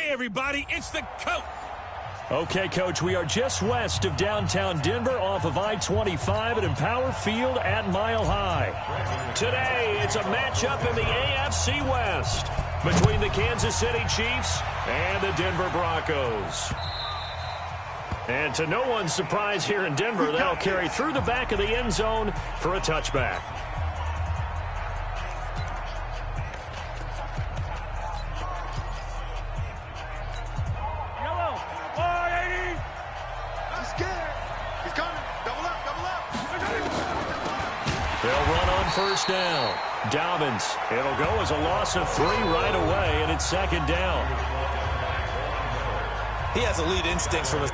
Hey, everybody, it's the coach. Okay, Coach, we are just west of downtown Denver off of I-25 at Empower Field at Mile High. Today, it's a matchup in the AFC West between the Kansas City Chiefs and the Denver Broncos. And to no one's surprise here in Denver, they'll carry through the back of the end zone for a touchback. First down. Dobbins. It'll go as a loss of 3 right away, and it's second down. He has elite instincts from his...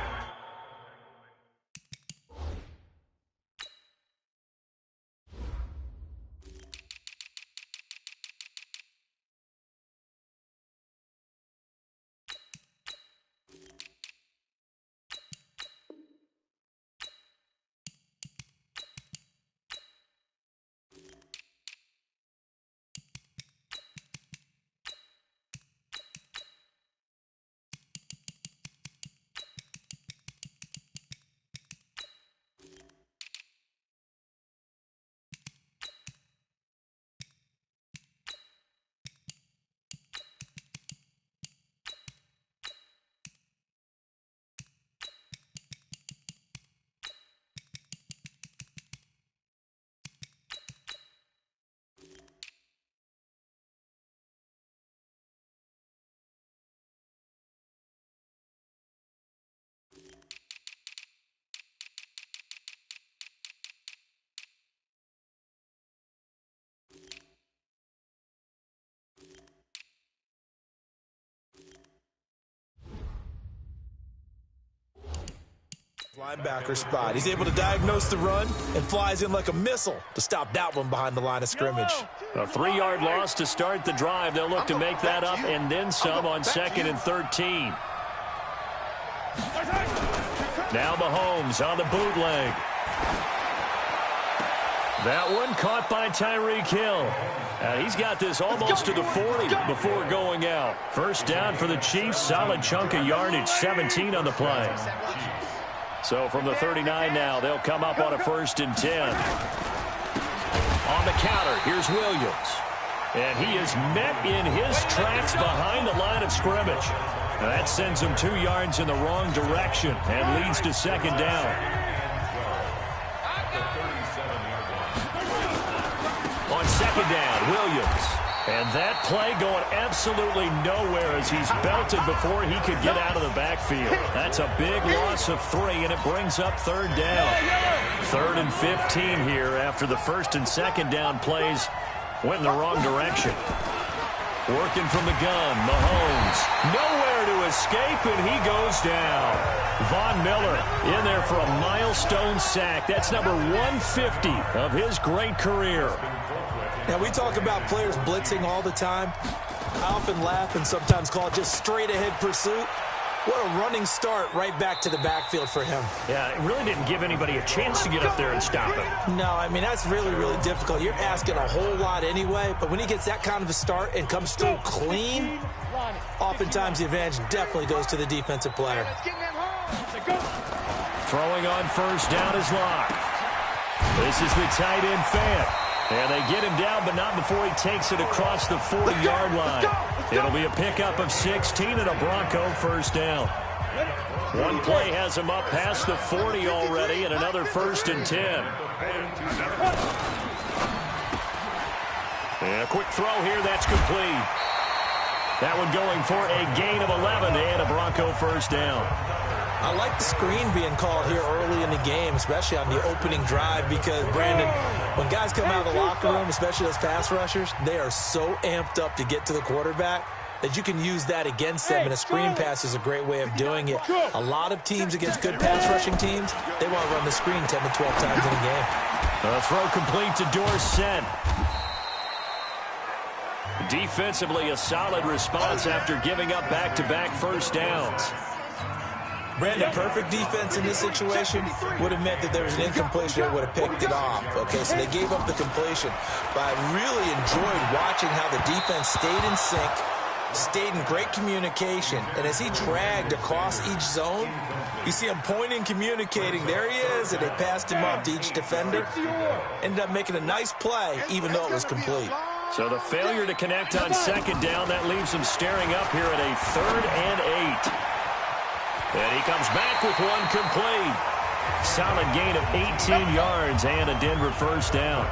linebacker spot. He's able to diagnose the run and flies in like a missile to stop that one behind the line of scrimmage. A 3-yard loss to start the drive. They'll look to make that up and then some on 2nd and 13. Now Mahomes on the bootleg. That one caught by Tyreek Hill. He's got this almost to the 40 before going out. First down for the Chiefs. Solid chunk of yardage. 17 on the play. So from the 39 now, they'll come up on a 1st and 10. On the counter, here's Williams. And he is met in his tracks behind the line of scrimmage. Now that sends him 2 yards in the wrong direction and leads to second down. On second down, Williams. And that play going absolutely nowhere as he's belted before he could get out of the backfield. That's a big loss of 3, and it brings up 3rd down. 3rd and 15 here after the 1st and 2nd down plays went in the wrong direction. Working from the gun, Mahomes. Nowhere to escape, and he goes down. Von Miller in there for a milestone sack. That's number 150 of his great career. Now, we talk about players blitzing all the time. I often laugh and sometimes call it just straight-ahead pursuit. What a running start right back to the backfield for him. Yeah, it really didn't give anybody a chance to get up there and stop him. No, I mean, that's really, really difficult. You're asking a whole lot anyway, but when he gets that kind of a start and comes through clean, oftentimes the advantage definitely goes to the defensive player. Throwing on first down is Locke. This is the tight end fan. And they get him down, but not before he takes it across the 40-yard line. It'll be a pickup of 16 and a Bronco 1st down. One play has him up past the 40 already, and another 1st and 10. And a quick throw here, that's complete. That one going for a gain of 11 and a Bronco 1st down. I like the screen being called here early in the game, especially on the opening drive, because, Brandon, when guys come out of the locker room, especially those pass rushers, they are so amped up to get to the quarterback that you can use that against them, and a screen pass is a great way of doing it. A lot of teams against good pass rushing teams, they want to run the screen 10 to 12 times in a game. A throw complete to Dorsett. Defensively, a solid response after giving up back-to-back first downs. Brandon, perfect defense in this situation would have meant that there was an incompletion that would have picked it off. Okay, so they gave up the completion. But I really enjoyed watching how the defense stayed in sync, stayed in great communication. And as he dragged across each zone, you see him pointing, communicating. There he is, and they passed him off to each defender. Ended up making a nice play, even though it was complete. So the failure to connect on second down, that leaves him staring up here at a 3rd and 8. And he comes back with one complete. Solid gain of 18 yards and a Denver first down.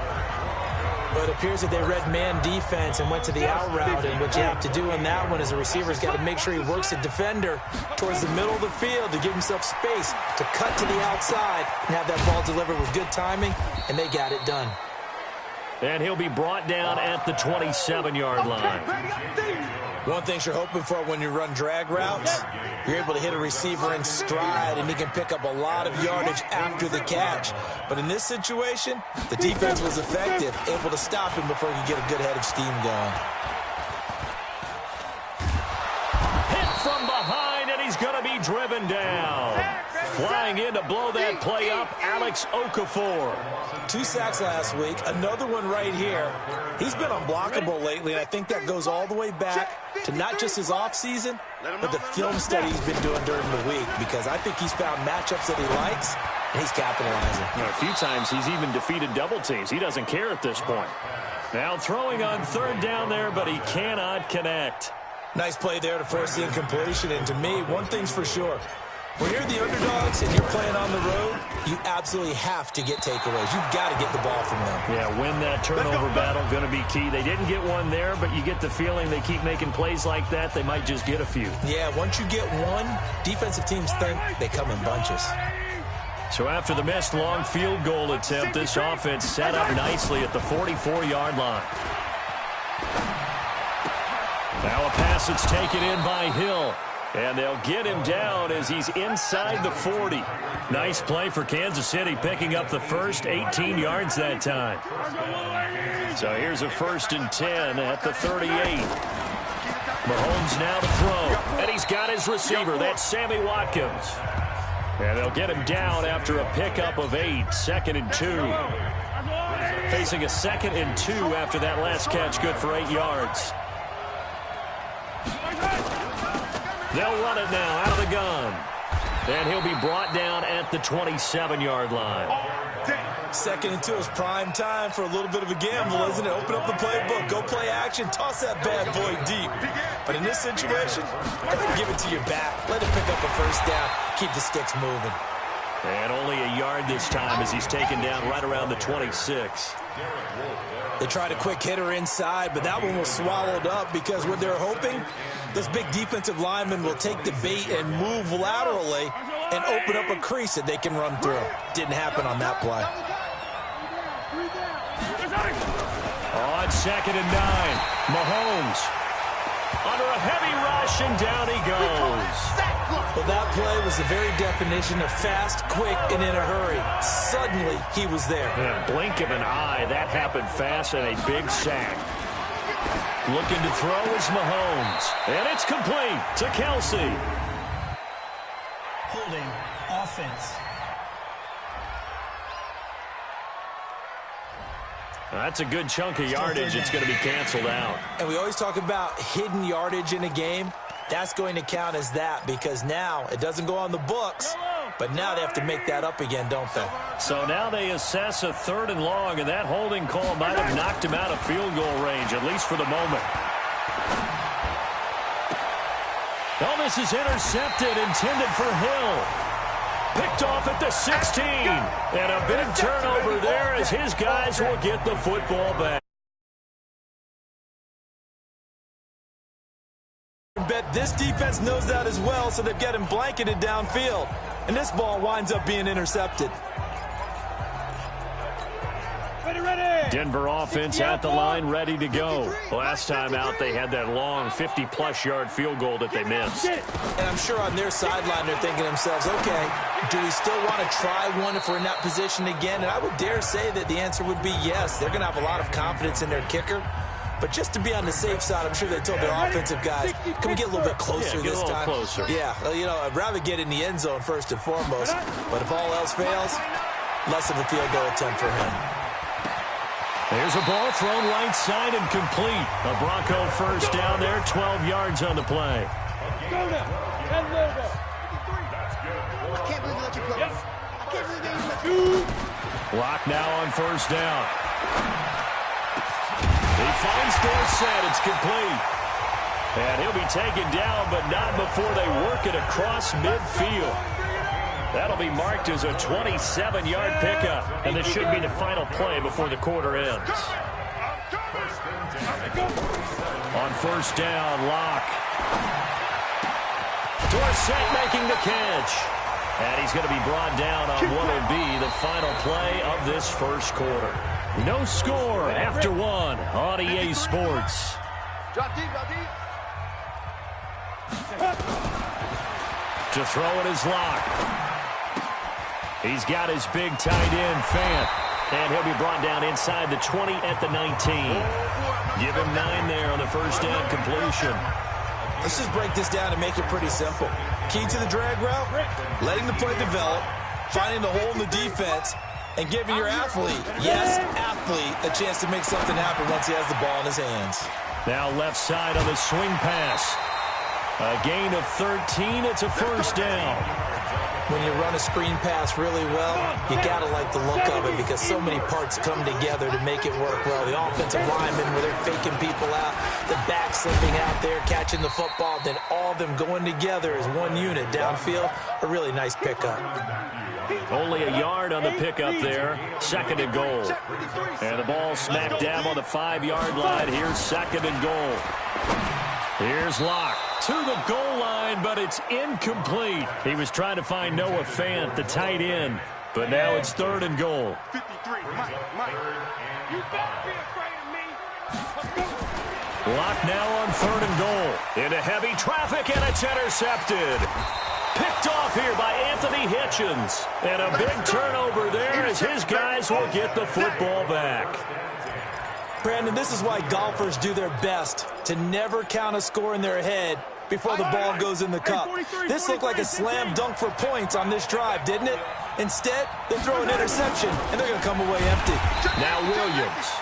But it appears that they read man defense and went to the out route. And what you have to do in that one is a receiver's got to make sure he works the defender towards the middle of the field to give himself space to cut to the outside and have that ball delivered with good timing, and they got it done. And he'll be brought down at the 27-yard line. One thing you're hoping for when you run drag routes, you're able to hit a receiver in stride, and he can pick up a lot of yardage after the catch. But in this situation, the defense was effective, able to stop him before he could get a good head of steam going. Hit from behind, and he's going to be driven down. Flying in to blow that play up, Alex Okafor. 2 sacks last week, another one right here. He's been unblockable lately, and I think that goes all the way back to not just his offseason, but the film study he's been doing during the week, because I think he's found matchups that he likes, and he's capitalizing. A few times he's even defeated double teams. He doesn't care at this point. Now throwing on 3rd down there, but he cannot connect. Nice play there to force the incompletion, and to me, one thing's for sure. When you're the underdogs and you're playing on the road, you absolutely have to get takeaways. You've got to get the ball from them. Yeah, win that turnover battle, going to be key. They didn't get one there, but you get the feeling they keep making plays like that, they might just get a few. Yeah, once you get one, defensive teams think they come in bunches. So after the missed long field goal attempt, this offense set up nicely at the 44-yard line. Now a pass that's taken in by Hill. And they'll get him down as he's inside the 40. Nice play for Kansas City, picking up the first 18 yards that time. So here's a 1st and 10 at the 38. Mahomes now to throw. And he's got his receiver. That's Sammy Watkins. And they'll get him down after a pickup of 8. 2nd and 2. Facing a 2nd and 2 after that last catch, good for 8 yards. They'll run it now out of the gun. And he'll be brought down at the 27-yard line. 2nd and 2 is prime time for a little bit of a gamble, isn't it? Open up the playbook, go play action, toss that bad boy deep. But in this situation, go ahead and give it to your back. Let it pick up a first down. Keep the sticks moving. And only a yard this time as he's taken down right around the 26. They tried a quick hitter inside, but that one was swallowed up because what they're hoping, those big defensive linemen will take the bait and move laterally and open up a crease that they can run through. Didn't happen on that play. On 2nd and 9, Mahomes under a heavy rush, and down he goes. Well, that play was the very definition of fast, quick, and in a hurry. Suddenly, he was there. Yeah, blink of an eye, that happened fast, and a big sack. Looking to throw is Mahomes. And it's complete to Kelsey. Holding offense. That's a good chunk of yardage. It's going to be canceled out. And we always talk about hidden yardage in a game. That's going to count as that because now it doesn't go on the books, but now they have to make that up again, don't they? So now they assess a 3rd and long, and that holding call might have knocked him out of field goal range, at least for the moment. Oh, this is intercepted, intended for Hill. Picked off at the 16. And a big turnover there as his guys will get the football back. Bet this defense knows that as well, so they've got him blanketed downfield. And this ball winds up being intercepted. Denver offense at the line, ready to go. Last time out, they had that long 50-plus yard field goal that they missed. And I'm sure on their sideline, they're thinking to themselves, okay, do we still want to try one if we're in that position again? And I would dare say that the answer would be yes. They're going to have a lot of confidence in their kicker. But just to be on the safe side, I'm sure they told their offensive guys, can we get a little bit closer this time? Closer. Yeah, you know, I'd rather get in the end zone first and foremost. But if all else fails, less of a field goal attempt for him. There's a ball thrown right side and complete. A Bronco first down there, 12 yards on the play. Lock now on first down. He finds Dorsett. It's complete. And he'll be taken down, but not before they work it across midfield. That'll be marked as a 27-yard pickup. And this should be the final play before the quarter ends. On first down, Lock. Dorsett making the catch. And he's going to be brought down on what will be the final play of this first quarter. No score after one on EA Sports. To throw it is Lock. He's got his big tight end, Fant. And he'll be brought down inside the 20 at the 19. Give him 9 there on the first down completion. Let's just break this down and make it pretty simple. Key to the drag route, letting the play develop, finding the hole in the defense, and giving your athlete, yes, athlete, a chance to make something happen once he has the ball in his hands. Now left side on the swing pass. A gain of 13. It's a first down. When you run a screen pass really well, you got to like the look of it because so many parts come together to make it work well. The offensive linemen, where they're faking people out, the back slipping out there, catching the football, then all of them going together as one unit downfield. A really nice pickup. Only a yard on the pickup there. Second and goal. And the ball smack dab on the 5-yard line. Here's second and goal. Here's Lock to the goal line, but it's incomplete. He was trying to find Noah Fant, the tight end, but now it's third and goal. 53, Mike. You better be afraid of me. Lock now on third and goal. Into heavy traffic, and it's intercepted. Picked off here by Anthony Hitchens. And a big turnover there as his guys will get the football back. Brandon, this is why golfers do their best to never count a score in their head before the ball goes in the cup. This looked like a slam dunk for points on this drive, didn't it? Instead, they throw an interception, and they're going to come away empty. Now Williams.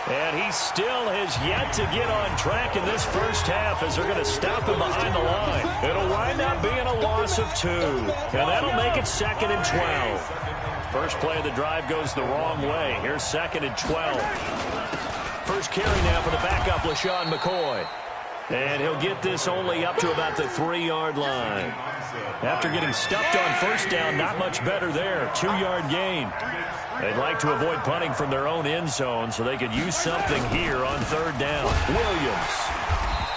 And he still has yet to get on track in this first half as they're going to stop him behind the line. It'll wind up being a loss of 2. And that'll make it second and 12. First play of the drive goes the wrong way. Here's second and 12. First carry now for the backup, LaShawn McCoy. And he'll get this only up to about the 3-yard line. After getting stuffed on first down, not much better there. 2-yard gain. They'd like to avoid punting from their own end zone so they could use something here on third down. Williams.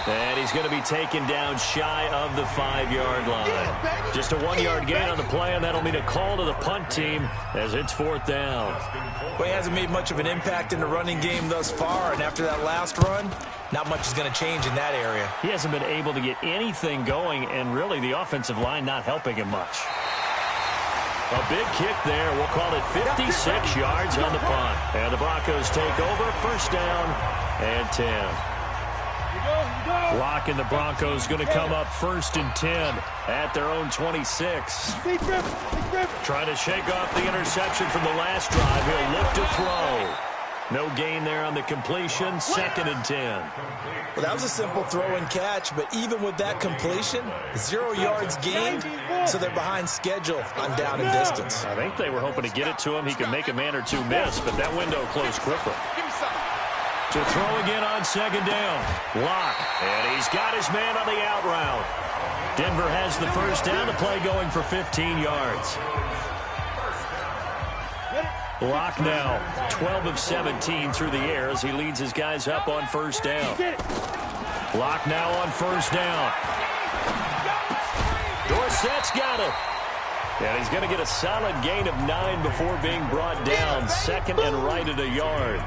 And he's going to be taken down shy of the 5-yard line. Just a 1-yard gain on the play, and that'll mean a call to the punt team as it's fourth down. Well, he hasn't made much of an impact in the running game thus far, and after that last run, not much is going to change in that area. He hasn't been able to get anything going, and really the offensive line not helping him much. A big kick there. We'll call it 56 yards on the punt. And the Broncos take over. First down and 10. Lock and the Broncos going to come up first and 10 at their own 26. Trying to shake off the interception from the last drive. He'll look to throw. No gain there on the completion. Second and 10. Well, that was a simple throw and catch, but even with that completion, 0 yards gained, so they're behind schedule on down and distance. I think they were hoping to get it to him. He could make a man or two miss, but that window closed quickly. To throw again on second down. Lock. And he's got his man on the out route. Denver has the first down. The play going for 15 yards. Lock now, 12 of 17 through the air as he leads his guys up on first down. Lock now on first down. Dorsett's got it. And he's going to get a solid gain of 9 before being brought down. Second and right at a yard.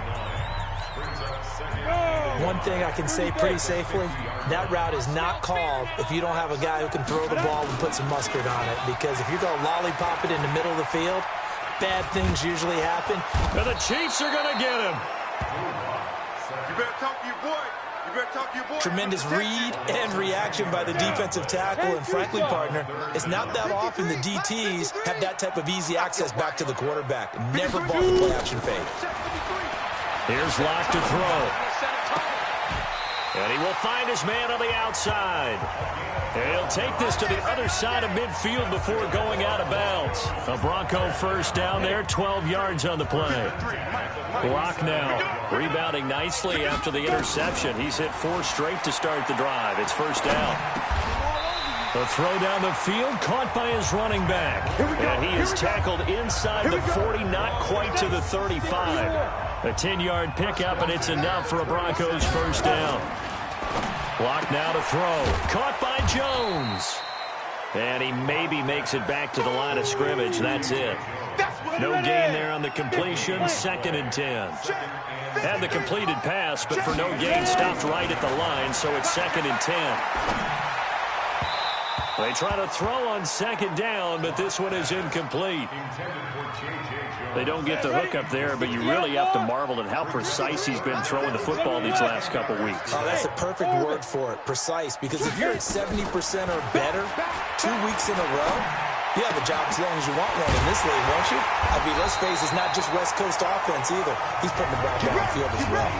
One thing I can say pretty safely, that route is not called if you don't have a guy who can throw the ball and put some mustard on it. Because if you're going to lollipop it in the middle of the field, bad things usually happen. And the Chiefs are going to get him. You better talk to your boy. You better talk to your boy. Tremendous read and reaction by the defensive tackle. And frankly, partner, it's not that often the DTs have that type of easy access back to the quarterback. Never bought the play action fade. Here's Locke to throw. And he will find his man on the outside. And he'll take this to the other side of midfield before going out of bounds. A Bronco first down there, 12 yards on the play. Locke now rebounding nicely after the interception. He's hit 4 straight to start the drive. It's first down. The throw down the field, caught by his running back. And he is tackled inside the 40, not quite to the 35. A 10-yard pickup, and it's enough for a Broncos first down. Locke now to throw. Caught by Jones. And he maybe makes it back to the line of scrimmage. That's it. No gain there on the completion. 2nd and 10. Had the completed pass, but for no gain, stopped right at the line, so it's 2nd and 10. They try to throw on 2nd down, but this one is incomplete. They don't get the hook up there, but you really have to marvel at how precise he's been throwing the football these last couple weeks. Oh, that's a perfect word for it, precise, because if you're at 70% or better 2 weeks in a row, you have a job as long as you want one in this league, won't you? I mean, let's face it, it's not just West Coast offense either. He's putting the ball downfield as well.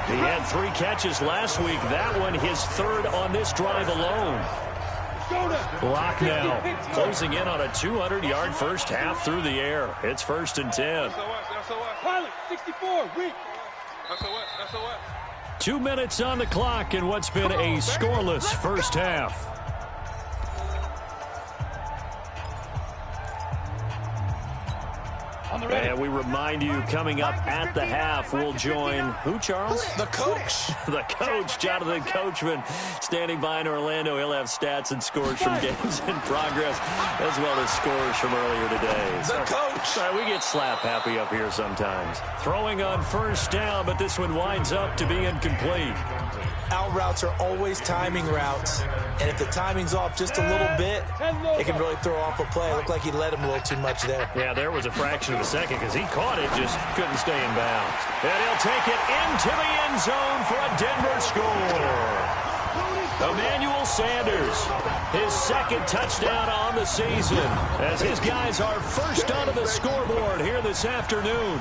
He had 3 catches last week. That one his 3rd on this drive alone. Locke now closing in on a 200-yard first half through the air. It's 1st and 10. 2 minutes on the clock in what's been a scoreless first half. And we remind you, coming up at the half, we'll join who, Charles? The coach. The coach, Jonathan Coachman, standing by in Orlando. He'll have stats and scores from games in progress, as well as scores from earlier today. The coach. Sorry, we get slap happy up here sometimes. Throwing on first down, but this one winds up to be incomplete. Out routes are always timing routes, and if the timing's off just a little bit, it can really throw off a play. It looked like he let him a little too much there. Yeah, there was a fraction of a second because he caught it, just couldn't stay in bounds. And he'll take it into the end zone for a Denver score. Emmanuel Sanders, his 2nd touchdown on the season, as his guys are first onto the scoreboard here this afternoon.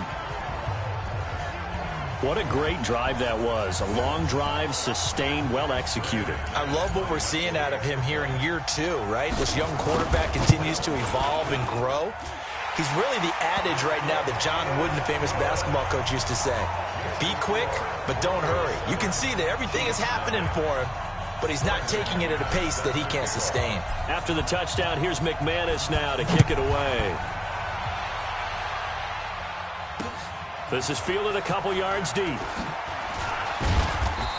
What a great drive that was. A long drive, sustained, well executed. I love what we're seeing out of him here in year 2, right? This young quarterback continues to evolve and grow. He's really the adage right now that John Wooden, the famous basketball coach, used to say. Be quick, but don't hurry. You can see that everything is happening for him, but he's not taking it at a pace that he can't sustain. After the touchdown, here's McManus now to kick it away. This is fielded a couple yards deep.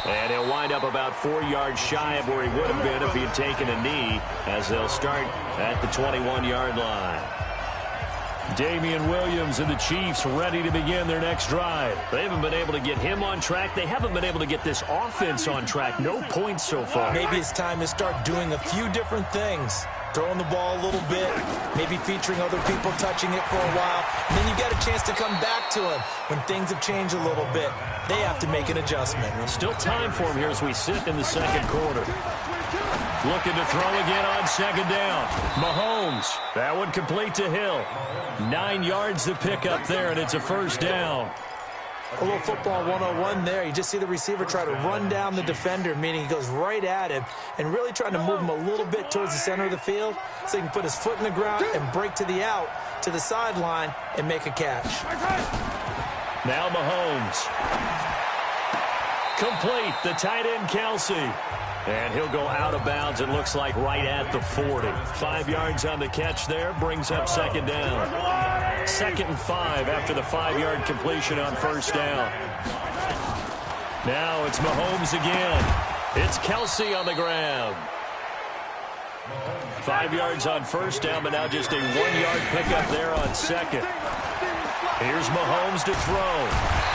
And he'll wind up about 4 yards shy of where he would have been if he had taken a knee, as they'll start at the 21-yard line. Damian Williams and the Chiefs ready to begin their next drive. They haven't been able to get him on track. They haven't been able to get this offense on track. No points so far. Maybe it's time to start doing a few different things. Throwing the ball a little bit, maybe featuring other people touching it for a while. And then you get a chance to come back to him when things have changed a little bit. They have to make an adjustment. Still time for him here as we sit in the 2nd quarter. Looking to throw again on 2nd down. Mahomes. That one complete to Hill. 9 yards to pick up there, and it's a first down. A little football 101 there. You just see the receiver try to run down the defender, meaning he goes right at him and really trying to move him a little bit towards the center of the field so he can put his foot in the ground and break to the out, to the sideline, and make a catch. Now Mahomes. Complete. The tight end, Kelsey. And he'll go out of bounds, it looks like, right at the 40. 5 yards on the catch there, brings up 2nd down. 2nd and 5 after the 5-yard completion on first down. Now it's Mahomes again. It's Kelsey on the ground. 5 yards on first down, but now just a 1-yard pickup there on 2nd. Here's Mahomes to throw.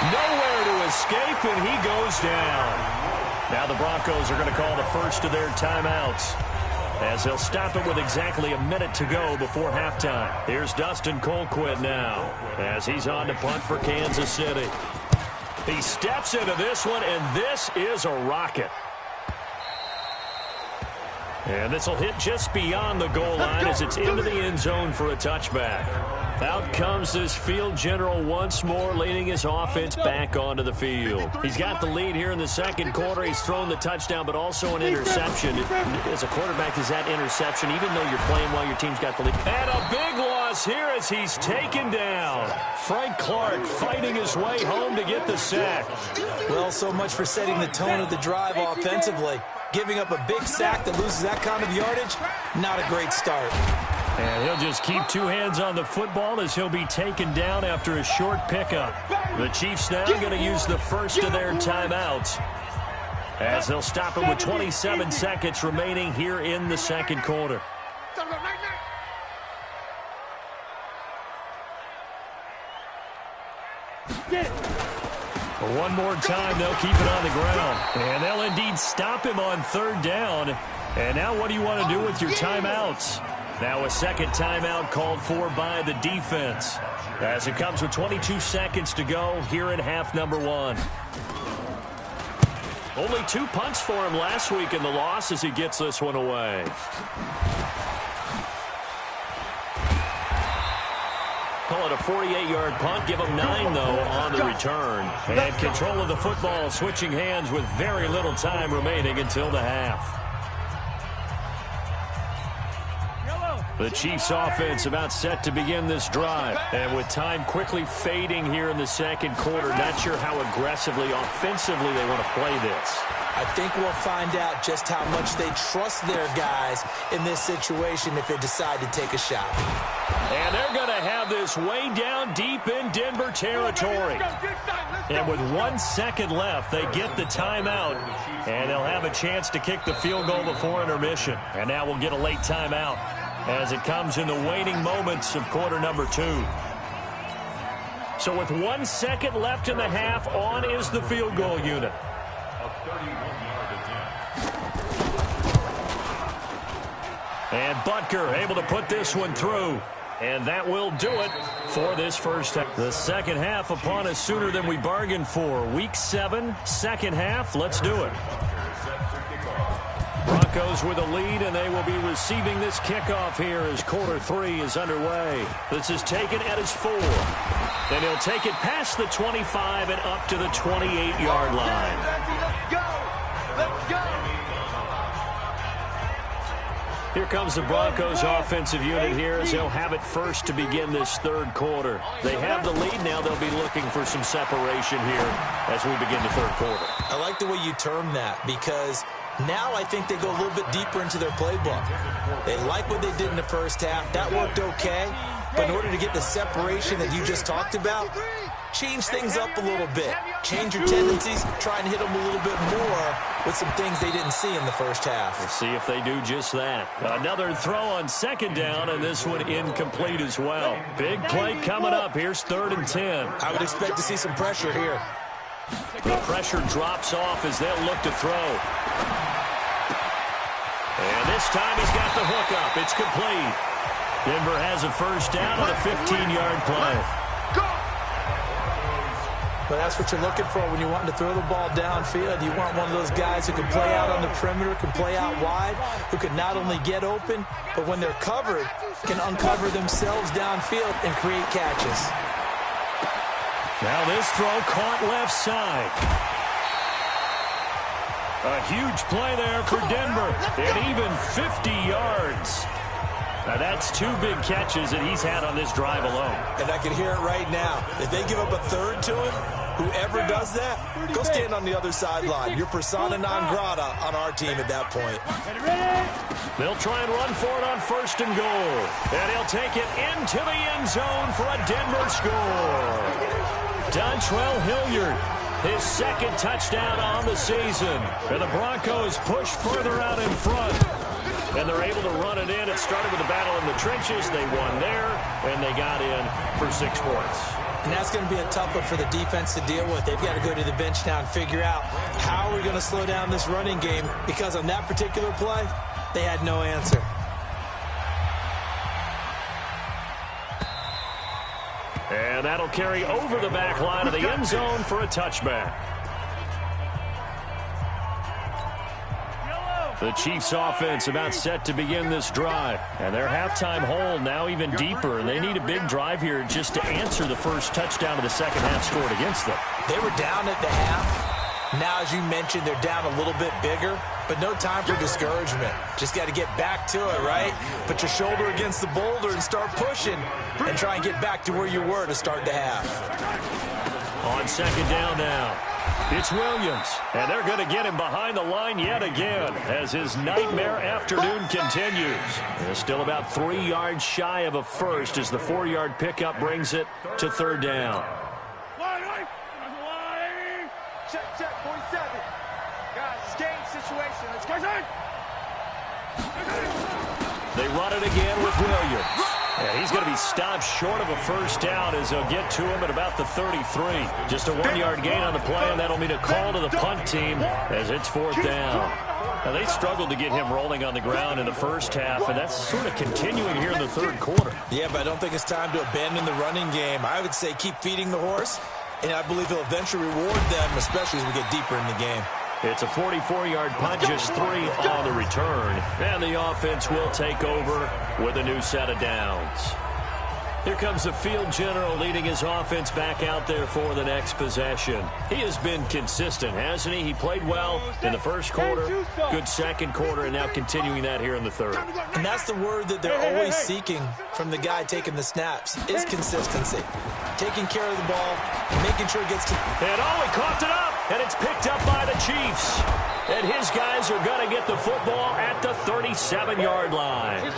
Nowhere to escape, and he goes down. Now the Broncos are going to call the first of their timeouts, as they'll stop it with exactly a minute to go before halftime. Here's Dustin Colquitt now, as he's on to punt for Kansas City. He steps into this one, and this is a rocket. And this will hit just beyond the goal line as it's into the end zone for a touchback. Out comes this field general once more, leading his offense back onto the field. He's got the lead here in the second quarter. He's thrown the touchdown, but also an interception. As a quarterback, is that interception, even though you're playing while your team's got the lead. And a big loss here as he's taken down. Frank Clark fighting his way home to get the sack. Well, so much for setting the tone of the drive offensively. Giving up a big sack that loses that kind of yardage, not a great start. And he'll just keep two hands on the football as he'll be taken down after a short pickup. The Chiefs now going to use the first of their timeouts as they'll stop him with 27 seconds remaining here in the second quarter. One more time, they'll keep it on the ground. And they'll indeed stop him on third down. And now what do you want to do with your timeouts? Now a second timeout called for by the defense as it comes with 22 seconds to go here in half number one. Only 2 punts for him last week in the loss as he gets this one away. Call it a 48-yard punt. Give him 9, though, on the return. And control of the football switching hands with very little time remaining until the half. The Chiefs offense about set to begin this drive. And with time quickly fading here in the second quarter, not sure how aggressively, offensively they want to play this. I think we'll find out just how much they trust their guys in this situation if they decide to take a shot. And they're going to have this way down deep in Denver territory. And with 1 second left, they get the timeout. And they'll have a chance to kick the field goal before intermission. And now we'll get a late timeout as it comes in the waning moments of quarter number 2. So with 1 second left in the half, on is the field goal unit. And Butker able to put this one through. And that will do it for this first half. The second half upon us sooner than we bargained for. Week 7, second half. Let's do it. Broncos with a lead, and they will be receiving this kickoff here as quarter 3 is underway. This is taken at his 4. Then he'll take it past the 25 and up to the 28-yard line. Let's go! Let's go! Here comes the Broncos offensive unit here as they'll have it first to begin this third quarter. They have the lead now. They'll be looking for some separation here as we begin the third quarter. I like the way you term that because now I think they go a little bit deeper into their playbook. They like what they did in the first half. That worked okay. But in order to get the separation that you just talked about, change things up a little bit. Change your tendencies. Try and hit them a little bit more with some things they didn't see in the first half. We'll see if they do just that. Another throw on second down, and this one incomplete as well. Big play coming up. Here's 3rd and 10. I would expect to see some pressure here. The pressure drops off as they'll look to throw. And this time he's got the hook up. It's complete. Denver has a first down on a 15-yard play. But that's what you're looking for when you're wanting to throw the ball downfield. You want one of those guys who can play out on the perimeter, can play out wide, who can not only get open, but when they're covered, can uncover themselves downfield and create catches. Now this throw caught left side. A huge play there for Denver, and even 50 yards. Now that's 2 big catches that he's had on this drive alone. And I can hear it right now. If they give up a third to him, whoever does that, go stand on the other sideline. You're persona non grata on our team at that point. They'll try and run for it on 1st and goal. And he'll take it into the end zone for a Denver score. Dontrell Hilliard, his 2nd touchdown on the season. And the Broncos push further out in front. And they're able to run it in. It started with a battle in the trenches. They won there, and they got in for 6 points. And that's going to be a tough one for the defense to deal with. They've got to go to the bench now and figure out how are we going to slow down this running game, because on that particular play, they had no answer. And that'll carry over the back line of the end zone for a touchback. The Chiefs offense about set to begin this drive. And their halftime hole now even deeper. And they need a big drive here just to answer the first touchdown of the second half scored against them. They were down at the half. Now, as you mentioned, they're down a little bit bigger. But no time for discouragement. Just got to get back to it, right? Put your shoulder against the boulder and start pushing. And try and get back to where you were to start the half. On second down now. It's Williams, and they're going to get him behind the line yet again as his nightmare afternoon continues. They're still about 3 yards shy of a first as the 4-yard pickup brings it to third down. Check, 47. Guys, it's game situation. Let's go. They run it again with Williams. And he's going to be stopped short of a first down as they'll get to him at about the 33. Just a 1-yard gain on the play, and that'll mean a call to the punt team as it's fourth down. Now, they struggled to get him rolling on the ground in the first half, and that's sort of continuing here in the third quarter. Yeah, but I don't think it's time to abandon the running game. I would say keep feeding the horse, and I believe he'll eventually reward them, especially as we get deeper in the game. It's a 44-yard punt, just 3 on the return. And the offense will take over with a new set of downs. Here comes the field general leading his offense back out there for the next possession. He has been consistent, hasn't he? He played well in the first quarter, good second quarter, and now continuing that here in the third. And that's the word that they're always seeking from the guy taking the snaps, is consistency. Taking care of the ball, making sure it gets to... And he coughed it up, and it's picked up by the Chiefs. And his guys are going to get the football at the 37-yard line.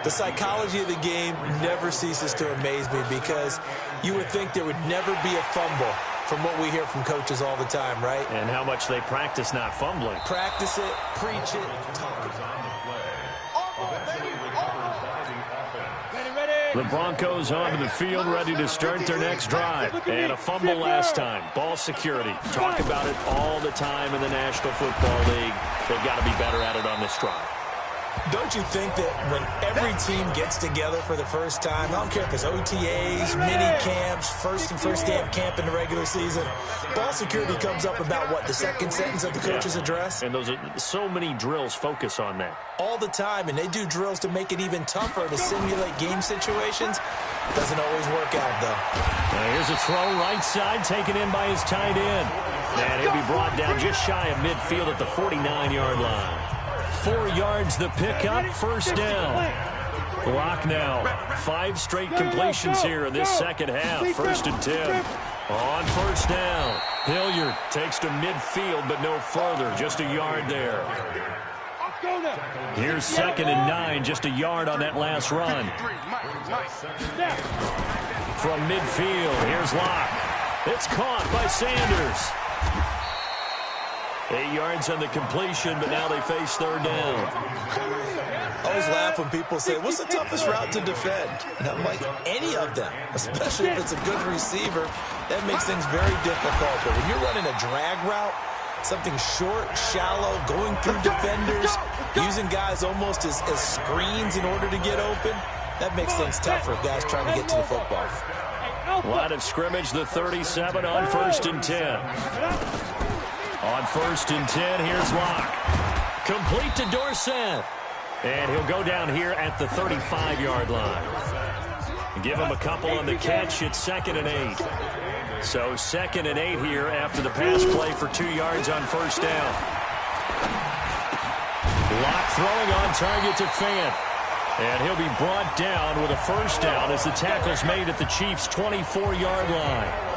The psychology of the game never ceases to amaze me because you would think there would never be a fumble from what we hear from coaches all the time, right? And how much they practice not fumbling. Practice it, preach it, talk it. The Broncos onto the field, ready to start their next drive. And a fumble last time. Ball security. Talk about it all the time in the National Football League. They've got to be better at it on this drive. Don't you think that when every team gets together for the first time, I don't care if it's OTAs, mini camps, first day of camp in the regular season, ball security comes up about, what, the second sentence of the coach's address? And those are so many drills focus on that. All the time, and they do drills to make it even tougher to simulate game situations. Doesn't always work out, though. Now here's a throw right side taken in by his tight end. And he'll be brought down just shy of midfield at the 49-yard line. 4 yards the pickup, first down. Lock now. 5 straight completions here in this second half. 1st and 10. On first down. Hilliard takes to midfield, but no further. Just a yard there. Here's 2nd and 9. Just a yard on that last run. From midfield, here's Locke. It's caught by Sanders. 8 yards on the completion, but now they face third down. I always laugh when people say, what's the toughest route to defend? And I'm like, any of them, especially if it's a good receiver. That makes things very difficult. But when you're running a drag route, something short, shallow, going through defenders, using guys almost as screens in order to get open, that makes things tougher, guys trying to get to the football. Line of scrimmage, the 37 on 1st and 10. On 1st and 10, here's Locke. Complete to Dorsett. And he'll go down here at the 35-yard line. Give him a couple on the catch. It's 2nd and 8. So 2nd and 8 here after the pass play for 2 yards on first down. Locke throwing on target to Fant. And he'll be brought down with a first down as the tackle's made at the Chiefs' 24-yard line.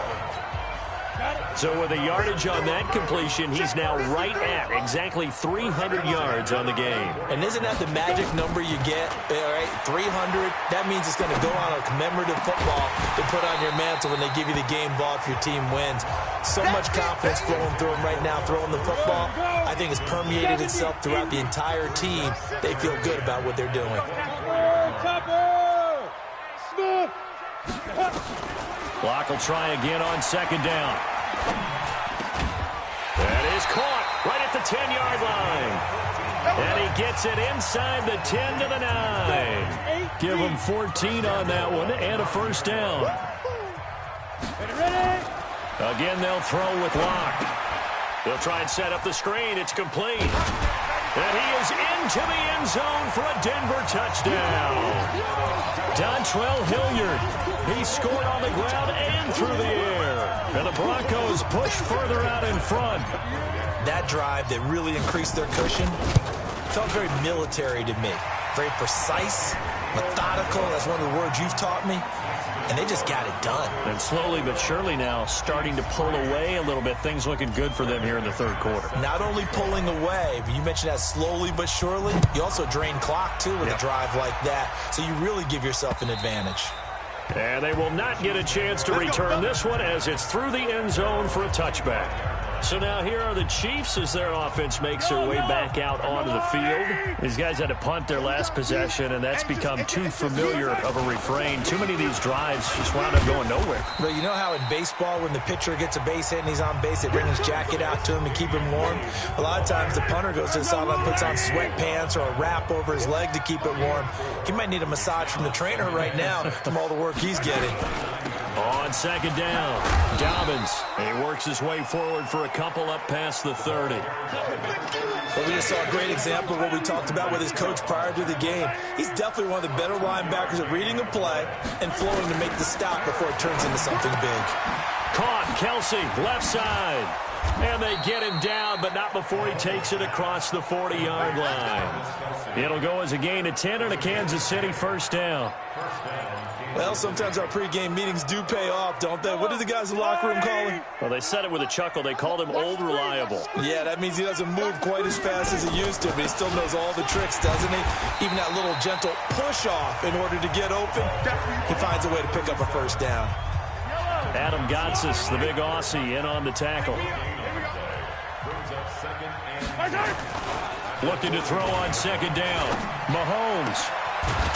So with a yardage on that completion, he's now right at exactly 300 yards on the game. And isn't that the magic number you get? All right, 300. That means it's going to go on a commemorative football to put on your mantle when they give you the game ball if your team wins. So much confidence flowing through them right now, throwing the football. I think it's permeated itself throughout the entire team. They feel good about what they're doing. Locke will try again on 2nd down. That is caught right at the 10-yard line. And he gets it inside the 10 to the 9. Give him 14 on that one and a first down. Again, they'll throw with Locke. They'll try and set up the screen. It's complete. And he is into the end zone for a Denver touchdown. Dontrell Hilliard, he scored on the ground and through the air. And the Broncos push further out in front. That drive that really increased their cushion felt very military to me. Very precise, methodical. That's one of the words you've taught me. And they just got it done. And slowly but surely now starting to pull away a little bit. Things looking good for them here in the third quarter. Not only pulling away, but you mentioned that slowly but surely. You also drain clock, too, with a drive like that. So you really give yourself an advantage. And they will not get a chance to return this one as it's through the end zone for a touchback. So now here are the Chiefs as their offense makes their way back out onto the field. These guys had to punt their last possession, and that's become too familiar of a refrain. Too many of these drives just wound up going nowhere. But you know how in baseball, when the pitcher gets a base hit and he's on base, they bring his jacket out to him to keep him warm? A lot of times the punter goes to the sideline, puts on sweatpants or a wrap over his leg to keep it warm. He might need a massage from the trainer right now from all the work he's getting. On second down, Dobbins. He works his way forward for a couple up past the 30. Well, we just saw a great example of what we talked about with his coach prior to the game. He's definitely one of the better linebackers at reading a play and flowing to make the stop before it turns into something big. Caught, Kelsey, left side. And they get him down, but not before he takes it across the 40-yard line. It'll go as a gain of 10 and a Kansas City first down. Well, sometimes our pregame meetings do pay off, don't they? What did the guys in the locker room call him? Well, they said it with a chuckle. They called him Old Reliable. Yeah, that means he doesn't move quite as fast as he used to, but he still knows all the tricks, doesn't he? Even that little gentle push-off in order to get open, he finds a way to pick up a first down. Adam Gotsis, the big Aussie, in on the tackle. Looking to throw on second down. Mahomes.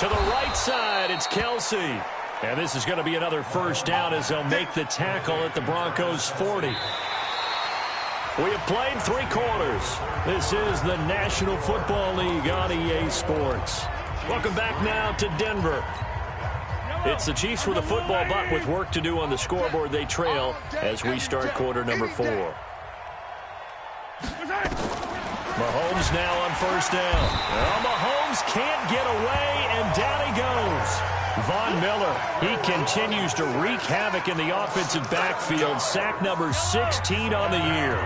To the right side, it's Kelsey. And this is going to be another first down as they'll make the tackle at the Broncos' 40. We have played 3 quarters. This is the National Football League on EA Sports. Welcome back now to Denver. It's the Chiefs with a football, but with work to do on the scoreboard, they trail as we start quarter number 4. Mahomes now on first down. Well, Mahomes can't get away, and down he goes. Von Miller, he continues to wreak havoc in the offensive backfield. Sack number 16 on the year.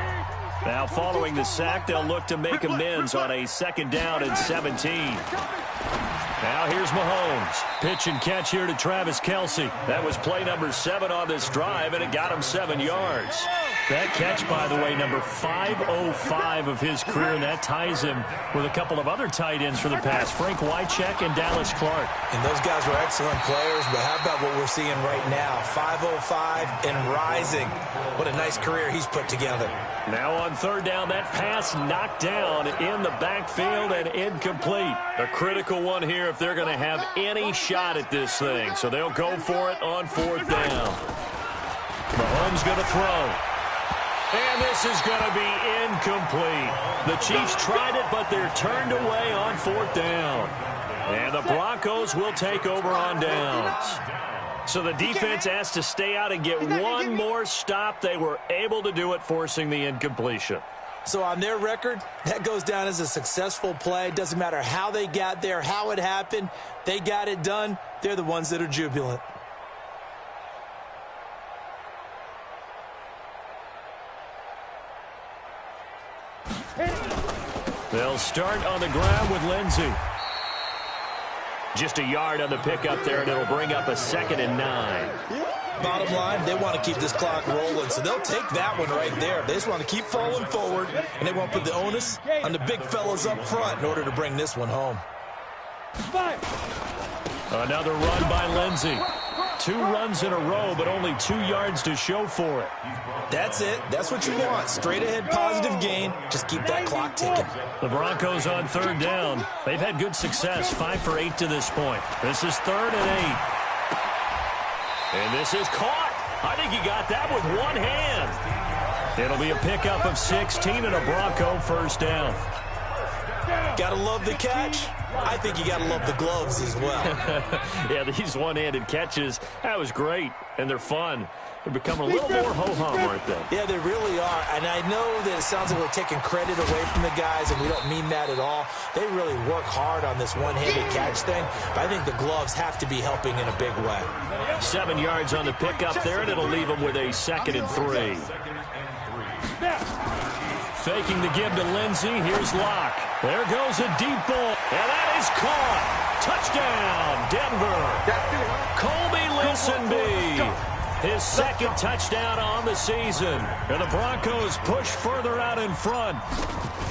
Now following the sack, they'll look to make amends on a second down and 17. Now here's Mahomes. Pitch and catch here to Travis Kelsey. That was play number 7 on this drive, and it got him 7 yards. That catch, by the way, number 505 of his career, and that ties him with a couple of other tight ends for the pass, Frank Wycheck and Dallas Clark. And those guys were excellent players, but how about what we're seeing right now? 505 and rising. What a nice career he's put together. Now on third down, that pass knocked down in the backfield and incomplete. A critical one here if they're going to have any shot at this thing. So they'll go for it on fourth down. Mahomes going to throw. And this is going to be incomplete. The Chiefs tried it, but they're turned away on fourth down. And the Broncos will take over on downs. So the defense asked to stay out and get one more stop. They were able to do it, forcing the incompletion. So on their record, that goes down as a successful play. Doesn't matter how they got there, how it happened. They got it done. They're the ones that are jubilant. They'll start on the ground with Lindsey. Just a yard on the pickup there, and it'll bring up a 2nd and 9. Bottom line, they want to keep this clock rolling, so they'll take that one right there. They just want to keep falling forward, and they want to put the onus on the big fellas up front in order to bring this one home. Another run by Lindsey. 2 runs in a row, but only 2 yards to show for it. That's it. That's what you want. Straight ahead, positive gain. Just keep that clock ticking. The Broncos on third down. They've had good success, 5 for 8 to this point. This is 3rd and 8. And this is caught. I think he got that with one hand. It'll be a pickup of 16 and a Bronco first down. Gotta love the catch. I think you got to love the gloves as well. Yeah, these one-handed catches, that was great, and they're fun. They're becoming a little more ho-hum, aren't they? Yeah, they really are. And I know that it sounds like we're taking credit away from the guys, and we don't mean that at all. They really work hard on this one-handed catch thing, but I think the gloves have to be helping in a big way. 7 yards on the pickup there, and it'll leave them with a 2nd and 3. Faking the give to Lindsey. Here's Locke. There goes a deep ball. And that is caught. Touchdown, Denver. Colby Linsonby. His 2nd touchdown on the season. And the Broncos push further out in front.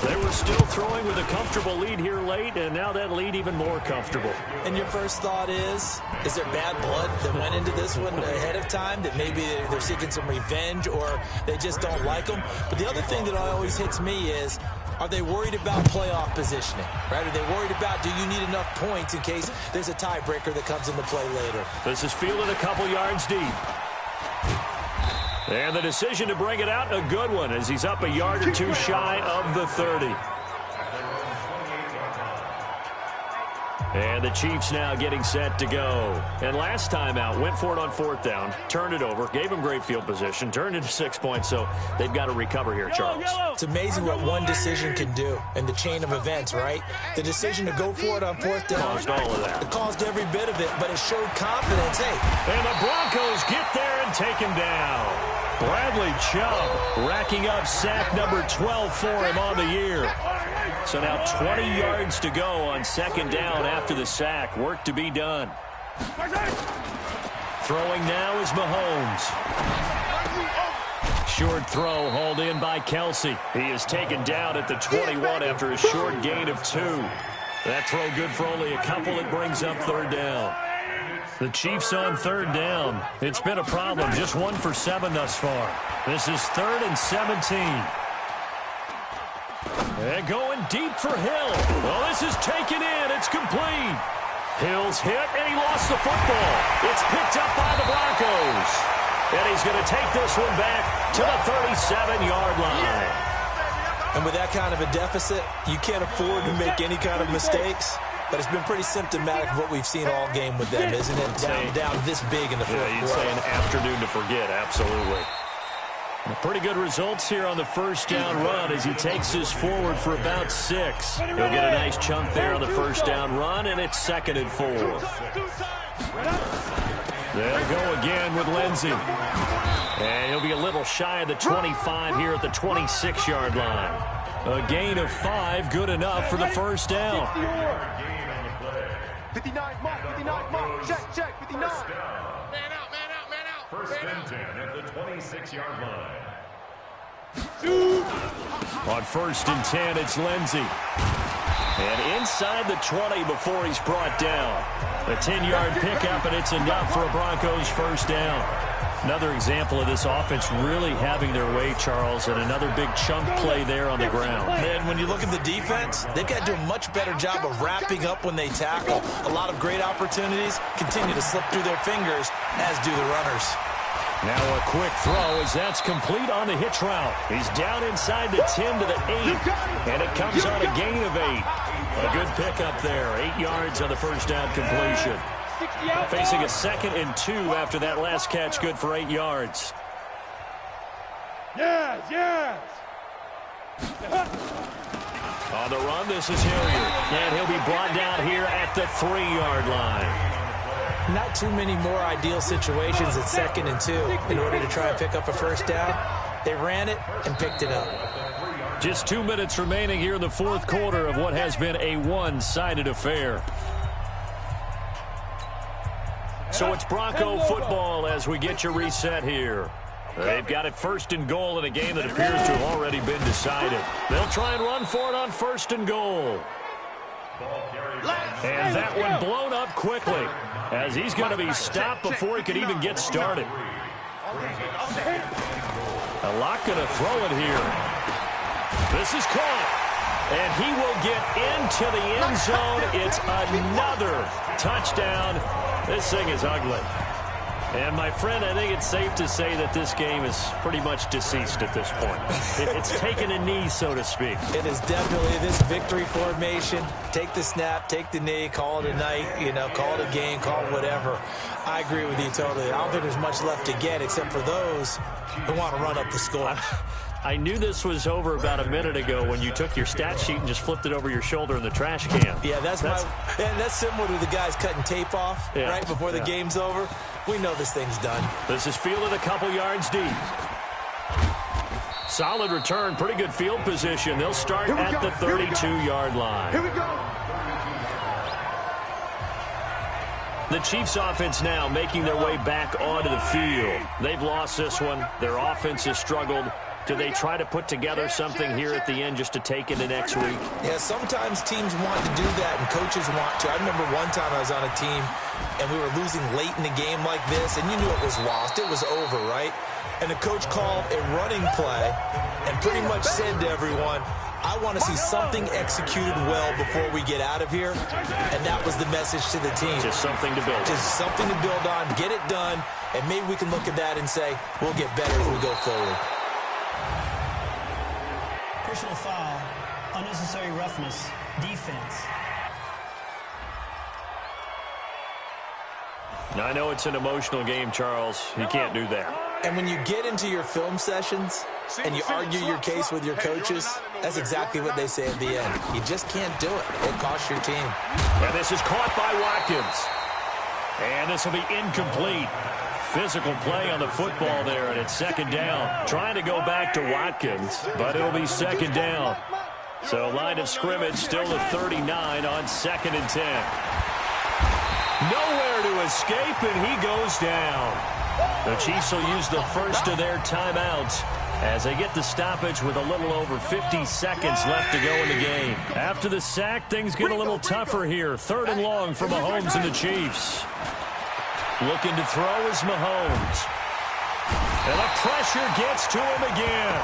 They were still throwing with a comfortable lead here late, and now that lead even more comfortable. And your first thought is there bad blood that went into this one ahead of time, that maybe they're seeking some revenge or they just don't like them? But the other thing that always hits me is, are they worried about playoff positioning? Right? Are they worried about, do you need enough points in case there's a tiebreaker that comes into play later? This is fielded a couple yards deep. And the decision to bring it out, a good one, as he's up a yard or 2 shy of the 30. And the Chiefs now getting set to go. And last time out, went for it on 4th down, turned it over, gave them great field position, turned it to 6 points, so they've got to recover here, Charles. It's amazing what one decision can do in the chain of events, right? The decision to go for it on 4th down Caused all of that. It caused every bit of it, but it showed confidence. Hey. And the Broncos get there and take him down. Bradley Chubb racking up sack number 12 for him on the year. So now 20 yards to go on 2nd down after the sack. Work to be done. Throwing now is Mahomes. Short throw hauled in by Kelsey. He is taken down at the 21 after a short gain of 2. That throw good for only a couple. It brings up 3rd down. The Chiefs on 3rd down. It's been a problem. Just 1 for 7 thus far. This is 3rd and 17. And going deep for Hill. Well, this is taken in. It's complete. Hill's hit, and he lost the football. It's picked up by the Broncos. And he's going to take this one back to the 37-yard line. And with that kind of a deficit, you can't afford to make any kind of mistakes. But it's been pretty symptomatic of what we've seen all game with them, isn't it? Down this big in the fourth quarter. You'd say an afternoon to forget, absolutely. Pretty good results here on the 1st down run as he takes this forward for about 6. He'll get a nice chunk there on the 1st down run, and it's 2nd and 4. They'll go again with Lindsey. And he'll be a little shy of the 25 here at the 26-yard line. A gain of 5, good enough for the 1st down. 59, mark, 59, mark, check, 59. Man out. 1st and 10 at the 26-yard line. On 1st and 10, it's Lindsey. And inside the 20 before he's brought down. A 10-yard pickup, and it's enough for a Broncos 1st down. Another example of this offense really having their way, Charles, and another big chunk play there on the ground. And when you look at the defense, they've got to do a much better job of wrapping up when they tackle. A lot of great opportunities continue to slip through their fingers, as do the runners. Now a quick throw as that's complete on the hitch route. He's down inside the 10 to the 8, and it comes on a gain of 8. A good pickup there, 8 yards on the 1st down completion. Facing a 2nd and 2 after that last catch, good for 8 yards. Yes. On the run, this is Hilliard, and he'll be brought down here at the 3-yard line. Not too many more ideal situations at 2nd and 2 in order to try and pick up a 1st down. They ran it and picked it up. Just 2 minutes remaining here in the 4th quarter of what has been a one-sided affair. So it's Bronco football as we get your reset here. They've got it 1st and goal in a game that appears to have already been decided. They'll try and run for it on 1st and goal. And that one blown up quickly as he's going to be stopped before he could even get started. A lot going to throw it here. This is caught. And he will get into the end zone. It's another touchdown. This thing is ugly. And, my friend, I think it's safe to say that this game is pretty much deceased at this point. It's taken a knee, so to speak. It is definitely this victory formation. Take the snap, take the knee, call it a night, call it a game, call it whatever. I agree with you totally. I don't think there's much left to get except for those who want to run up the score. I knew this was over about a minute ago when you took your stat sheet and just flipped it over your shoulder in the trash can. Yeah, that's similar to the guys cutting tape off right before the game's over. We know this thing's done. This is fielded a couple yards deep. Solid return, pretty good field position. They'll start at the 32-yard line. Here we go. The Chiefs offense now making their way back onto the field. They've lost this one. Their offense has struggled. Do they try to put together something here at the end just to take into next week? Yeah, sometimes teams want to do that and coaches want to. I remember one time I was on a team and we were losing late in the game like this, and you knew it was lost. It was over, right? And the coach called a running play and pretty much said to everyone, I want to see something executed well before we get out of here. And that was the message to the team. Just something to build on. Just something to build on, get it done, and maybe we can look at that and say, we'll get better as we go forward. Personal foul, unnecessary roughness, defense. Now, I know it's an emotional game, Charles. You can't do that. And when you get into your film sessions and you argue your case with your coaches, that's exactly what they say at the end. You just can't do it. It costs your team. And this is caught by Watkins. And this will be incomplete. Physical play on the football there, and it's second down. Trying to go back to Watkins, but it'll be second down. So line of scrimmage still at 39 on 2nd and 10. Nowhere to escape, and he goes down. The Chiefs will use the first of their timeouts as they get the stoppage with a little over 50 seconds left to go in the game. After the sack, things get a little tougher here. 3rd and long for Mahomes and the Chiefs. Looking to throw is Mahomes. And the pressure gets to him again.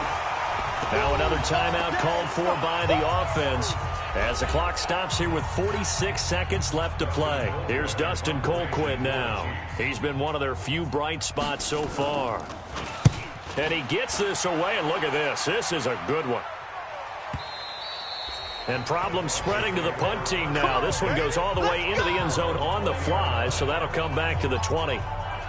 Now another timeout called for by the offense as the clock stops here with 46 seconds left to play. Here's Dustin Colquitt now. He's been one of their few bright spots so far. And he gets this away, and look at this. This is a good one. And problems spreading to the punt team now. This one goes all the way into the end zone on the fly, so that'll come back to the 20.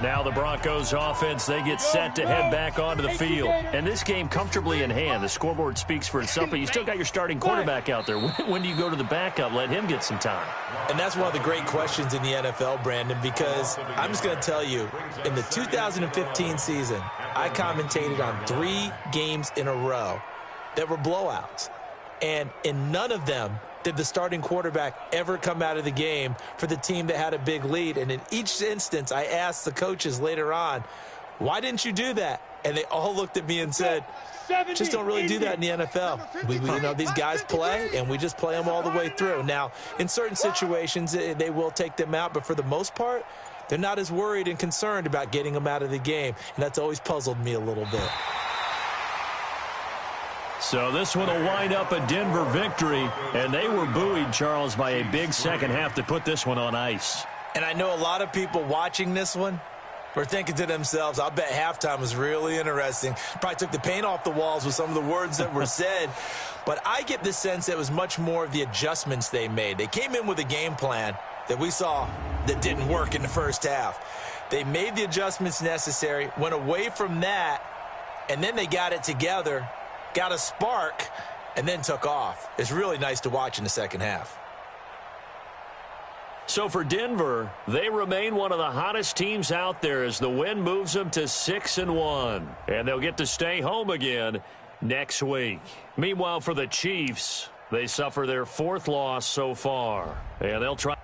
Now the Broncos offense, they get set to head back onto the field. And this game comfortably in hand. The scoreboard speaks for itself, but you still got your starting quarterback out there. When do you go to the backup? Let him get some time. And that's one of the great questions in the NFL, Brandon, because I'm just going to tell you, in the 2015 season, I commentated on 3 games in a row that were blowouts. And in none of them did the starting quarterback ever come out of the game for the team that had a big lead. And in each instance, I asked the coaches later on, why didn't you do that? And they all looked at me and said, just don't really do that in the NFL. These guys play, and we just play them all the way through. Now, in certain situations, they will take them out, but for the most part, they're not as worried and concerned about getting them out of the game. And that's always puzzled me a little bit. So this one will wind up a Denver victory, and they were buoyed, Charles, by a big second half to put this one on ice. And I know a lot of people watching this one were thinking to themselves, I'll bet halftime was really interesting. Probably took the paint off the walls with some of the words that were said. But I get the sense it was much more of the adjustments they made. They came in with a game plan that we saw that didn't work in the first half. They made the adjustments necessary, went away from that, and then they got it together, got a spark, and then took off. It's really nice to watch in the second half. So for Denver, they remain one of the hottest teams out there as the win moves them to 6-1. And they'll get to stay home again next week. Meanwhile, for the Chiefs, they suffer their 4th loss so far. And they'll try.